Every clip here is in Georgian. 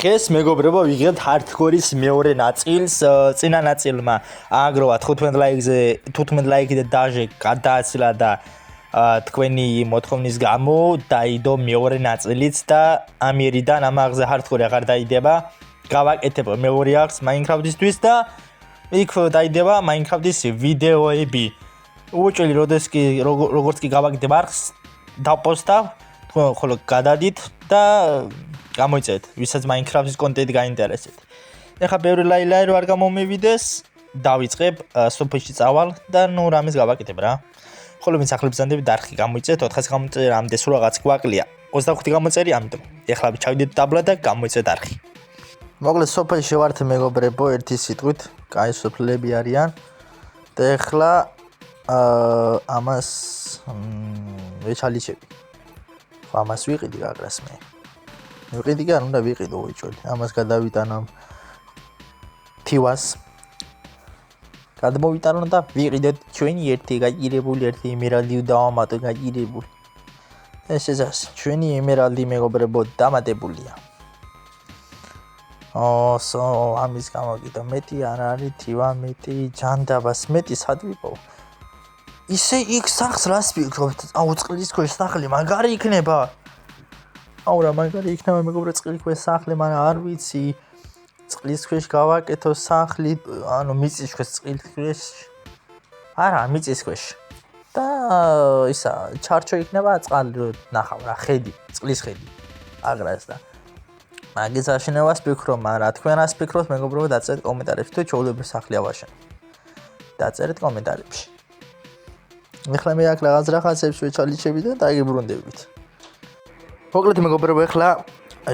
დღეს მეგობრებო ვიღებთ hardcore-ის მეორე ნაწილს. წინა ნაწილმა ააგროვა 15 ლაიქზე 15 ლაიქი და დაჟე გადააცილა და თქვენი მოთხოვნის გამო დაიდო მეორე ნაწილიც და ამიერიდან ამაღზე hardcore აღარ დაიდება. გავაკეთებ მეორე ახს Minecraft-ისთვის და იქ დაიდება Minecraft-ის ვიდეოები. უჭველი როგორც კი გავაკეთებ ახს დაპოსტავ, თქვენ ხოლო გადადით და გამოიწევთ, ვისაც Minecraft-ის კონტენტი გაინტერესებთ. ეხლა ბევრი ლაილაი რო არ გამომივიდეს, დავიწყებ სოფელში წავალ და ნუ რამეს გავაკეთებ რა. ხოლო ვინც ახლებს ზანდები დარხი გამოიწევთ, 400 გამოწერამდე სულ რაღაც გვაკლია. 25 გამოცერი, ამიტომ ეხლა ჩავიდეთ დაბლა და გამოიწევთ დარხი. მოკლედ სოფელში ვართ მეგობრებო, ერთი სიტყვით, კაი სოფლები არიან. და ეხლა ამას ვეჩალიჩები. ამას ვიყიდი გაგრას მე. ვიყიდი კი არ უნდა ვიყიდო უჭველი. ამას გადავიტანამ თივას. გადმოვიტანო და ვიყიდეთ ჩვენი ერთი გაჭირებული ერთი ემერალდი დავამატო გაჭირებული. ეს ჩვენი ემერალდი მეგობრებო დამატებულია. ამის გამოგიტო მეტი არ არის თივა მეტი ჯანდაბას მეტი სად ვიყო? ისე იქ სახს რას ვიქნებთ? წყლის ქვეშ სახლი მაგარი იქნება. რა მაგარი იქნება მეგობრებო წყლის ქვეშ სახლი, მაგრამ არ ვიცი. წყლის ქვეშ გავაკეთო სახლი, მიწის ქვეშ წყლის ქვეშ. არა, მიწის ქვეშ. და ისა ჩარჩო იქნება წყალი ნახავ რა, ხედი, წყლის ხედი. აგრას და მაგის აშენებას ვფიქრობ, მაგრამ თქვენ რას ფიქრობთ მეგობრებო დაწერეთ კომენტარებში თუ ჩვეულებრივ სახლი ავაშენო. დაწერეთ კომენტარებში. ეხლა მე აქ რაღაცებს ვეჩალიჩები და დაგიბრუნდებით. მოკლედ მეგობრებო ეხლა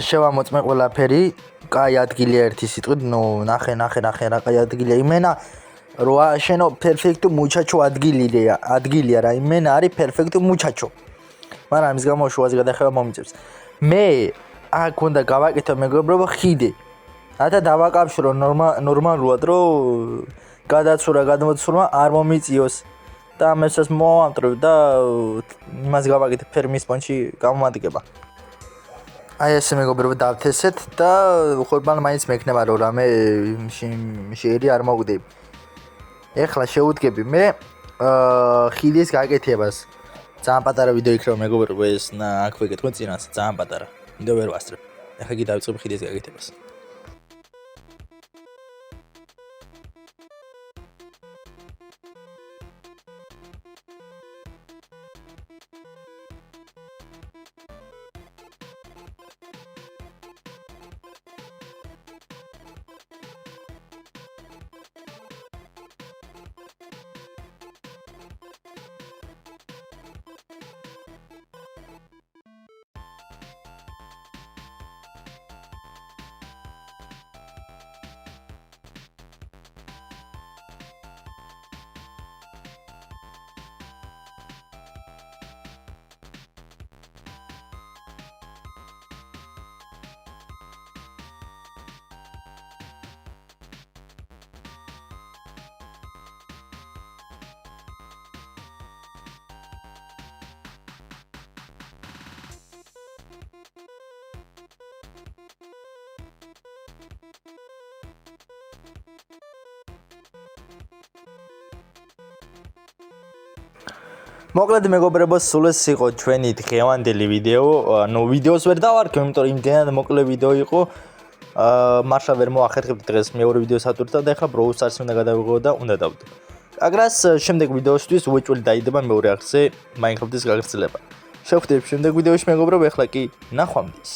შევამოწმე ყველაფერი. კაი ადგილია ერთი სიტყვით, ნახე რა კაი ადგილია. იმენა რო აშენო პერფექტუ მუჩაჩო ადგილია რა. იმენა არის პერფექტუ მუჩაჩო. მაგრამ ამის გამო შუაზე გადახევა მომიწევს. მე აქ უნდა გავაკეთო მეგობრებო ხიდი. რათა დავაკავშირო ნორმალურად რომ გადაცურა გადმოცურვა არ მომიწიოს. და ამასაც მოვამტრევ და იმას გავაკეთებ ფერმის პონჩი გამომადგება. აი ესე მეგობრებო დავთესეთ და ხორბან მაინც მექნება რომ რამე შეერი არ მოგდები. ეხლა შევუდგები მე ხიდის გაკეთებას. ძალიან პატარა ვიდეო იქნება მეგობრებო ეს აქ ვეკეთებ წინას ძალიან პატარა. ვიდეო ვერ ვასწრებ. ეხლა კი დავიწყებ ხიდის გაკეთებას. მოკლედ მეგობრებო სულ ეს იყო ჩვენი დღევანდელი ვიდეო. ვიდეოს ვერ დავარქევ, იმიტომ რომ იმდენად მოკლე ვიდეო იყო. მართლა ვერ მოახერხებთ დღეს მეორე ვიდეოს ატვირთავ და ეხლა Brawl Stars-ი უნდა გადავიღო და უნდა დავდო. აგრას შემდეგ ვიდეოსთვის უეჭველი დაიდება მეორე ახზე Minecraft-ის გაგრძელება. შევხვდებით შემდეგ ვიდეოში მეგობრებო, ეხლა კი ნახვამდის.